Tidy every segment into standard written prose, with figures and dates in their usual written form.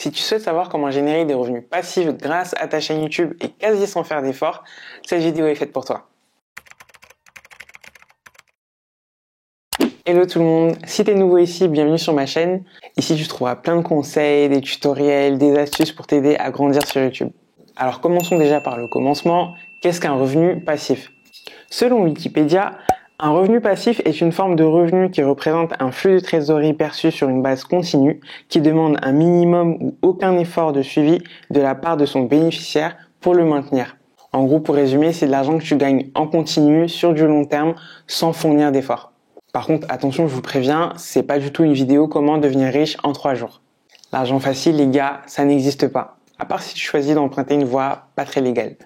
Si tu souhaites savoir comment générer des revenus passifs grâce à ta chaîne YouTube et quasi sans faire d'efforts, cette vidéo est faite pour toi. Hello tout le monde, si tu es nouveau ici, bienvenue sur ma chaîne. Ici tu trouveras plein de conseils, des tutoriels, des astuces pour t'aider à grandir sur YouTube. Alors commençons déjà par le commencement. Qu'est-ce qu'un revenu passif? Selon Wikipédia, un revenu passif est une forme de revenu qui représente un flux de trésorerie perçu sur une base continue qui demande un minimum ou aucun effort de suivi de la part de son bénéficiaire pour le maintenir. En gros, pour résumer, c'est de l'argent que tu gagnes en continu sur du long terme sans fournir d'efforts. Par contre, attention, je vous préviens, c'est pas du tout une vidéo comment devenir riche en 3 jours. L'argent facile, les gars, ça n'existe pas. À part si tu choisis d'emprunter une voie pas très légale.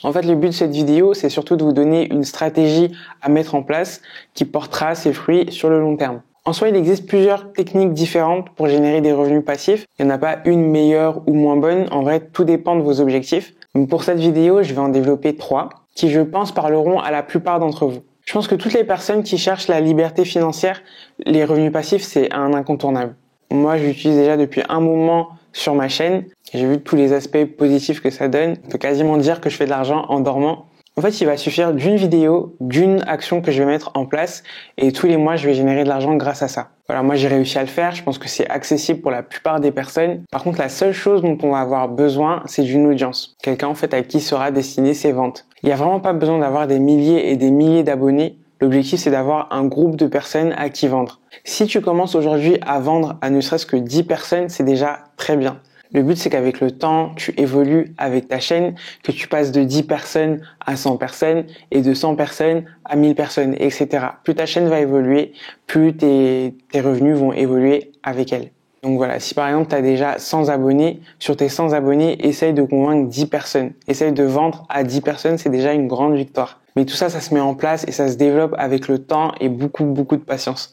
En fait, le but de cette vidéo, c'est surtout de vous donner une stratégie à mettre en place qui portera ses fruits sur le long terme. En soi, il existe plusieurs techniques différentes pour générer des revenus passifs. Il n'y en a pas une meilleure ou moins bonne. En vrai, tout dépend de vos objectifs. Mais pour cette vidéo, je vais en développer 3 qui, je pense, parleront à la plupart d'entre vous. Je pense que toutes les personnes qui cherchent la liberté financière, les revenus passifs, c'est un incontournable. Moi, je l'utilise déjà depuis un moment sur ma chaîne. J'ai vu tous les aspects positifs que ça donne. On peut quasiment dire que je fais de l'argent en dormant. En fait, il va suffire d'une vidéo, d'une action que je vais mettre en place et tous les mois, je vais générer de l'argent grâce à ça. Voilà, moi, j'ai réussi à le faire. Je pense que c'est accessible pour la plupart des personnes. Par contre, la seule chose dont on va avoir besoin, c'est d'une audience. Quelqu'un, en fait, à qui sera destiné ses ventes. Il n'y a vraiment pas besoin d'avoir des milliers et des milliers d'abonnés. L'objectif, c'est d'avoir un groupe de personnes à qui vendre. Si tu commences aujourd'hui à vendre à ne serait-ce que 10 personnes, c'est déjà très bien. Le but, c'est qu'avec le temps, tu évolues avec ta chaîne, que tu passes de 10 personnes à 100 personnes et de 100 personnes à 1000 personnes, etc. Plus ta chaîne va évoluer, plus tes revenus vont évoluer avec elle. Donc voilà, si par exemple tu as déjà 100 abonnés, sur tes 100 abonnés, essaye de convaincre 10 personnes. Essaye de vendre à 10 personnes, c'est déjà une grande victoire. Mais tout ça, ça se met en place et ça se développe avec le temps et beaucoup de patience.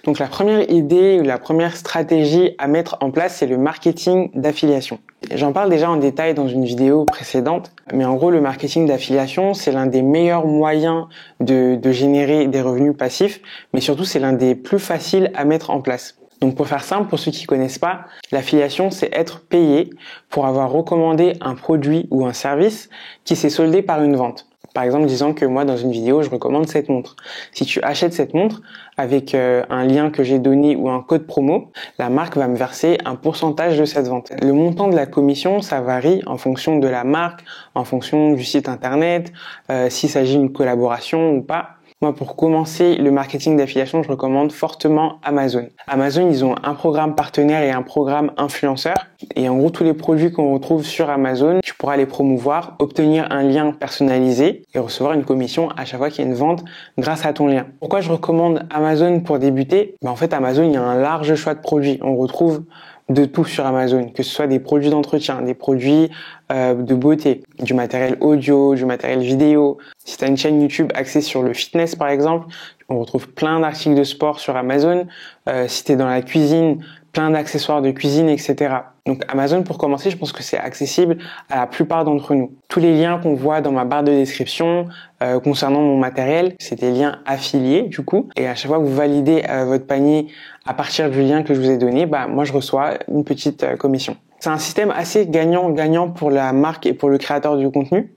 Donc la première idée ou la première stratégie à mettre en place, c'est le marketing d'affiliation. J'en parle déjà en détail dans une vidéo précédente, mais en gros, le marketing d'affiliation, c'est l'un des meilleurs moyens de générer des revenus passifs, mais surtout, c'est l'un des plus faciles à mettre en place. Donc pour faire simple, pour ceux qui connaissent pas, l'affiliation, c'est être payé pour avoir recommandé un produit ou un service qui s'est soldé par une vente. Par exemple, disant que moi, dans une vidéo, je recommande cette montre. Si tu achètes cette montre avec un lien que j'ai donné ou un code promo, la marque va me verser un pourcentage de cette vente. Le montant de la commission, ça varie en fonction de la marque, en fonction du site internet, s'il s'agit d'une collaboration ou pas. Moi, pour commencer le marketing d'affiliation, je recommande fortement Amazon. Amazon, ils ont un programme partenaire et un programme influenceur. Et en gros, tous les produits qu'on retrouve sur Amazon, tu pourras les promouvoir, obtenir un lien personnalisé et recevoir une commission à chaque fois qu'il y a une vente grâce à ton lien. Pourquoi je recommande Amazon pour débuter? En fait, Amazon, il y a un large choix de produits. On retrouve de tout sur Amazon, que ce soit des produits d'entretien, des produits de beauté, du matériel audio, du matériel vidéo. Si tu as une chaîne YouTube axée sur le fitness par exemple, on retrouve plein d'articles de sport sur Amazon. Si tu es dans la cuisine, plein d'accessoires de cuisine, etc. Donc Amazon, pour commencer, je pense que c'est accessible à la plupart d'entre nous. Tous les liens qu'on voit dans ma barre de description concernant mon matériel, c'est des liens affiliés du coup. Et à chaque fois que vous validez votre panier à partir du lien que je vous ai donné, moi je reçois une petite commission. C'est un système assez gagnant-gagnant pour la marque et pour le créateur du contenu.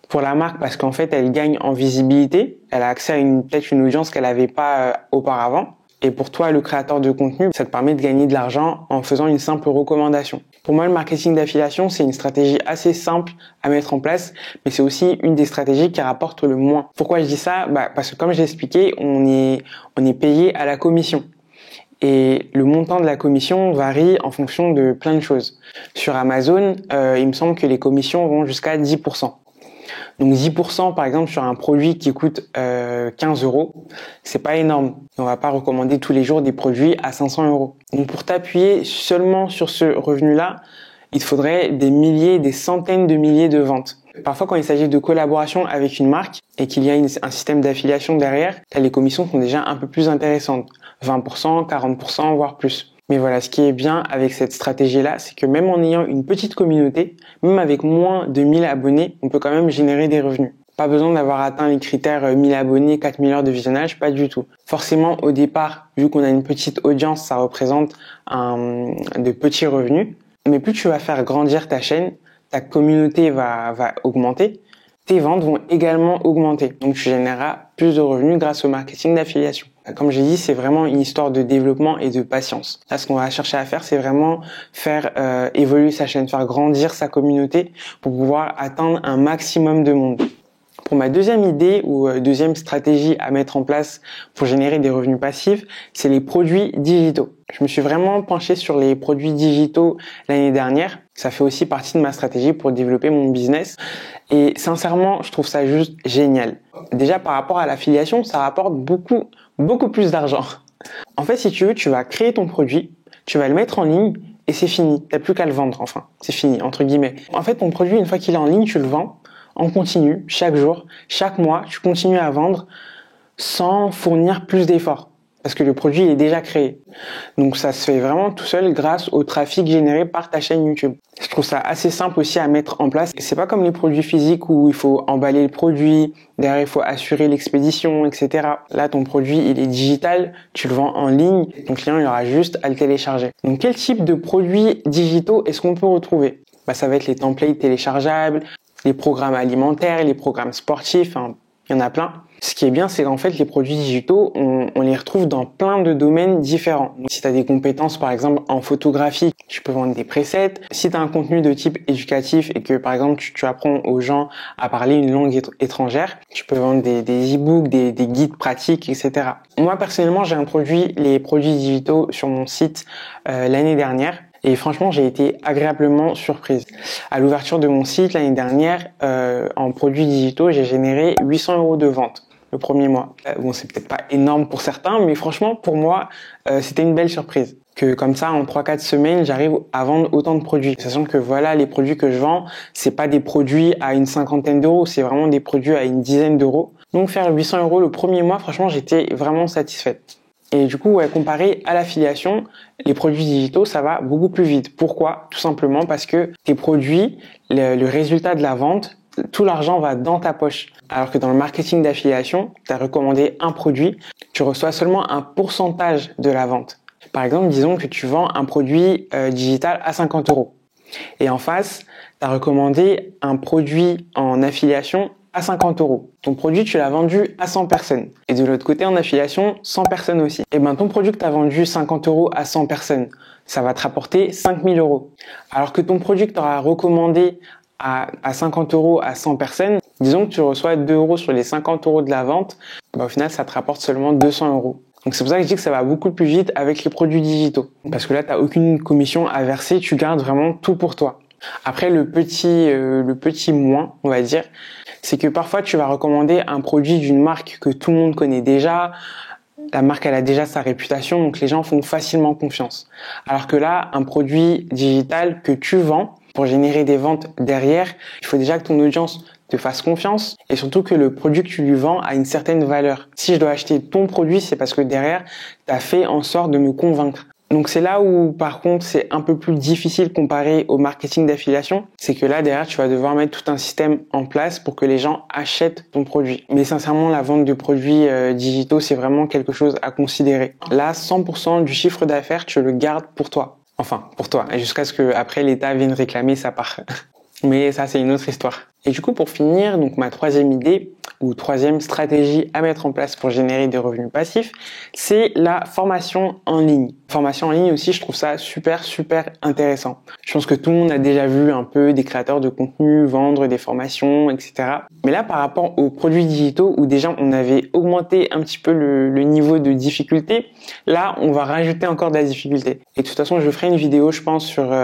Pour la marque parce qu'en fait, elle gagne en visibilité. Elle a accès à peut-être une audience qu'elle n'avait pas auparavant. Et pour toi, le créateur de contenu, ça te permet de gagner de l'argent en faisant une simple recommandation. Pour moi, le marketing d'affiliation, c'est une stratégie assez simple à mettre en place, mais c'est aussi une des stratégies qui rapporte le moins. Pourquoi je dis ça? Parce que comme j'ai expliqué, on est payé à la commission. Et le montant de la commission varie en fonction de plein de choses. Sur Amazon, il me semble que les commissions vont jusqu'à 10%. Donc 10% par exemple sur un produit qui coûte 15 €, c'est pas énorme. On va pas recommander tous les jours des produits à 500 €. Donc pour t'appuyer seulement sur ce revenu-là, il te faudrait des milliers, des centaines de milliers de ventes. Parfois quand il s'agit de collaboration avec une marque et qu'il y a un système d'affiliation derrière, les commissions sont déjà un peu plus intéressantes. 20%, 40%, voire plus. Mais voilà, ce qui est bien avec cette stratégie-là, c'est que même en ayant une petite communauté, même avec moins de 1000 abonnés, on peut quand même générer des revenus. Pas besoin d'avoir atteint les critères 1000 abonnés, 4000 heures de visionnage, pas du tout. Forcément, au départ, vu qu'on a une petite audience, ça représente de petits revenus. Mais plus tu vas faire grandir ta chaîne, ta communauté va augmenter, tes ventes vont également augmenter. Donc tu généreras plus de revenus grâce au marketing d'affiliation. Comme j'ai dit, c'est vraiment une histoire de développement et de patience. Là, ce qu'on va chercher à faire, c'est vraiment faire évoluer sa chaîne, faire grandir sa communauté pour pouvoir atteindre un maximum de monde. Pour ma deuxième idée ou deuxième stratégie à mettre en place pour générer des revenus passifs, c'est les produits digitaux. Je me suis vraiment penché sur les produits digitaux l'année dernière. Ça fait aussi partie de ma stratégie pour développer mon business. Et sincèrement, je trouve ça juste génial. Déjà, par rapport à l'affiliation, ça rapporte beaucoup plus d'argent. En fait, si tu veux, tu vas créer ton produit, tu vas le mettre en ligne et c'est fini. T'as plus qu'à le vendre, enfin. C'est fini, entre guillemets. En fait, ton produit, une fois qu'il est en ligne, tu le vends en continu, chaque jour, chaque mois, tu continues à vendre sans fournir plus d'efforts parce que le produit est déjà créé. Donc ça se fait vraiment tout seul grâce au trafic généré par ta chaîne YouTube. Je trouve ça assez simple aussi à mettre en place. C'est pas comme les produits physiques où il faut emballer le produit, derrière il faut assurer l'expédition, etc. Là, ton produit, il est digital, tu le vends en ligne, ton client il aura juste à le télécharger. Donc quel type de produits digitaux est-ce qu'on peut retrouver? Ça va être les templates téléchargeables, les programmes alimentaires, les programmes sportifs, il y en a plein. Ce qui est bien, c'est qu'en fait, les produits digitaux, on les retrouve dans plein de domaines différents. Donc, si tu as des compétences, par exemple, en photographie, tu peux vendre des presets. Si tu as un contenu de type éducatif et que, par exemple, tu apprends aux gens à parler une langue étrangère, tu peux vendre des e-books, des guides pratiques, etc. Moi, personnellement, j'ai introduit les produits digitaux sur mon site l'année dernière. Et franchement, j'ai été agréablement surprise. À l'ouverture de mon site l'année dernière, en produits digitaux, j'ai généré 800 € de vente le premier mois. Bon, c'est peut-être pas énorme pour certains, mais franchement, pour moi, c'était une belle surprise. Que comme ça, en 3-4 semaines, j'arrive à vendre autant de produits. Sachant que voilà, les produits que je vends, c'est pas des produits à une cinquantaine d'euros, c'est vraiment des produits à une dizaine d'euros. Donc faire 800 € le premier mois, franchement, j'étais vraiment satisfaite. Et du coup, comparé à l'affiliation, les produits digitaux, ça va beaucoup plus vite. Pourquoi? Tout simplement parce que tes produits, le résultat de la vente, tout l'argent va dans ta poche. Alors que dans le marketing d'affiliation, tu as recommandé un produit, tu reçois seulement un pourcentage de la vente. Par exemple, disons que tu vends un produit digital à 50 €. Et en face, tu as recommandé un produit en affiliation à 50 €. Ton produit, tu l'as vendu à 100 personnes. Et de l'autre côté, en affiliation, 100 personnes aussi. Et ton produit que tu as vendu 50 € à 100 personnes, ça va te rapporter 5000 €. Alors que ton produit que tu auras recommandé à 50 € à 100 personnes, disons que tu reçois 2 € sur les 50 € de la vente, au final, ça te rapporte seulement 200 €. Donc c'est pour ça que je dis que ça va beaucoup plus vite avec les produits digitaux. Parce que là, tu n'as aucune commission à verser, tu gardes vraiment tout pour toi. Après, le petit moins, on va dire, c'est que parfois tu vas recommander un produit d'une marque que tout le monde connaît déjà. La marque, elle a déjà sa réputation, donc les gens font facilement confiance. Alors que là, un produit digital que tu vends, pour générer des ventes derrière, il faut déjà que ton audience te fasse confiance et surtout que le produit que tu lui vends a une certaine valeur. Si je dois acheter ton produit, c'est parce que derrière, tu as fait en sorte de me convaincre. Donc c'est là où par contre c'est un peu plus difficile comparé au marketing d'affiliation, c'est que là derrière tu vas devoir mettre tout un système en place pour que les gens achètent ton produit. Mais sincèrement la vente de produits digitaux c'est vraiment quelque chose à considérer. Là 100% du chiffre d'affaires tu le gardes pour toi. Enfin pour toi, jusqu'à ce que après l'État vienne réclamer sa part. Mais ça c'est une autre histoire. Et du coup pour finir, donc ma troisième idée ou troisième stratégie à mettre en place pour générer des revenus passifs, c'est la formation en ligne. Formation en ligne aussi, je trouve ça super intéressant. Je pense que tout le monde a déjà vu un peu des créateurs de contenu vendre des formations, etc. Mais là, par rapport aux produits digitaux où déjà on avait augmenté un petit peu le niveau de difficulté, là, on va rajouter encore de la difficulté. Et de toute façon, je ferai une vidéo, je pense, sur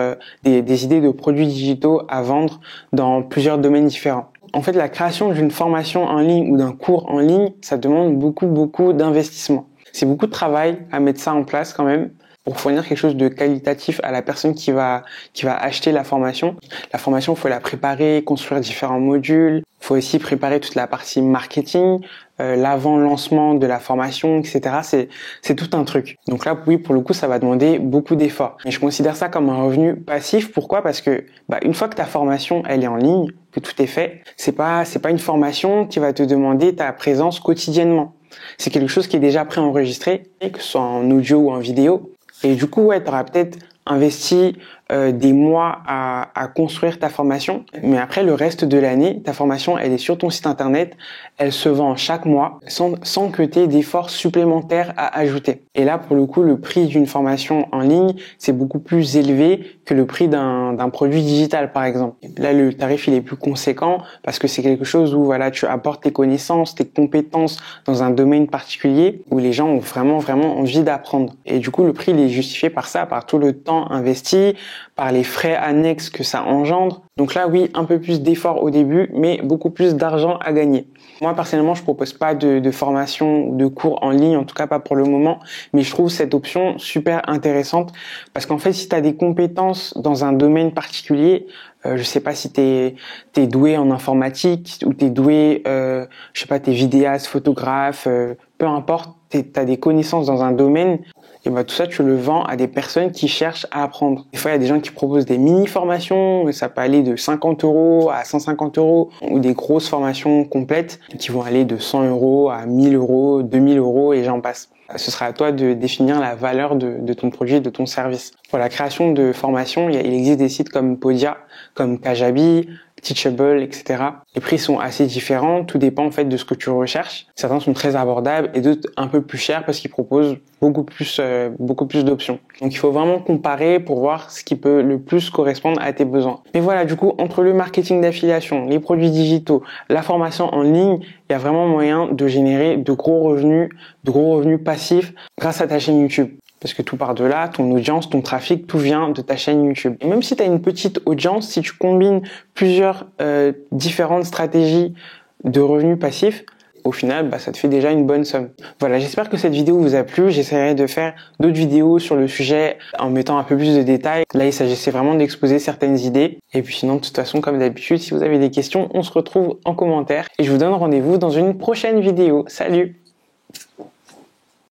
des idées de produits digitaux à vendre dans plusieurs domaines différents. En fait, la création d'une formation en ligne ou d'un cours en ligne, ça demande beaucoup d'investissement. C'est beaucoup de travail à mettre ça en place quand même pour fournir quelque chose de qualitatif à la personne qui va acheter la formation. La formation, il faut la préparer, construire différents modules. Il faut aussi préparer toute la partie marketing, l'avant-lancement de la formation, etc. C'est tout un truc. Donc là, oui, pour le coup, ça va demander beaucoup d'efforts. Et je considère ça comme un revenu passif. Pourquoi? Parce que une fois que ta formation, elle est en ligne, que tout est fait, c'est pas une formation qui va te demander ta présence quotidiennement. C'est quelque chose qui est déjà préenregistré, que ce soit en audio ou en vidéo. Et du coup, tu auras peut-être investi des mois à construire ta formation, mais après le reste de l'année, ta formation, elle est sur ton site internet, elle se vend chaque mois sans que tu aies d'efforts supplémentaires à ajouter. Et là, pour le coup, le prix d'une formation en ligne, c'est beaucoup plus élevé que le prix d'un produit digital, par exemple. Là, le tarif, il est plus conséquent parce que c'est quelque chose où voilà, tu apportes tes connaissances, tes compétences dans un domaine particulier où les gens ont vraiment envie d'apprendre. Et du coup, le prix, il est justifié par ça, par tout le temps investi, par les frais annexes que ça engendre. Donc là, oui, un peu plus d'efforts au début, mais beaucoup plus d'argent à gagner. Moi, personnellement, je propose pas de formation ou de cours en ligne, en tout cas pas pour le moment, mais je trouve cette option super intéressante parce qu'en fait, si tu as des compétences dans un domaine particulier, je sais pas si t'es doué en informatique ou t'es doué, je sais pas, t'es vidéaste, photographe, peu importe, t'as des connaissances dans un domaine, et bah tout ça tu le vends à des personnes qui cherchent à apprendre. Des fois il y a des gens qui proposent des mini formations, ça peut aller de 50 € à 150 €, ou des grosses formations complètes qui vont aller de 100 € à 1000 €, 2000 € et j'en passe. Ce sera à toi de définir la valeur de ton produit, de ton service. Pour la création de formations, il existe des sites comme Podia, comme Kajabi, Teachable, etc. Les prix sont assez différents, tout dépend en fait de ce que tu recherches. Certains sont très abordables et d'autres un peu plus chers parce qu'ils proposent beaucoup plus d'options. Donc il faut vraiment comparer pour voir ce qui peut le plus correspondre à tes besoins. Mais voilà, du coup, entre le marketing d'affiliation, les produits digitaux, la formation en ligne, il y a vraiment moyen de générer de gros revenus passifs grâce à ta chaîne YouTube. Parce que tout part de là, ton audience, ton trafic, tout vient de ta chaîne YouTube. Et même si tu as une petite audience, si tu combines plusieurs différentes stratégies de revenus passifs, au final, ça te fait déjà une bonne somme. Voilà, j'espère que cette vidéo vous a plu. J'essaierai de faire d'autres vidéos sur le sujet en mettant un peu plus de détails. Là, il s'agissait vraiment d'exposer certaines idées. Et puis sinon, de toute façon, comme d'habitude, si vous avez des questions, on se retrouve en commentaire. Et je vous donne rendez-vous dans une prochaine vidéo. Salut!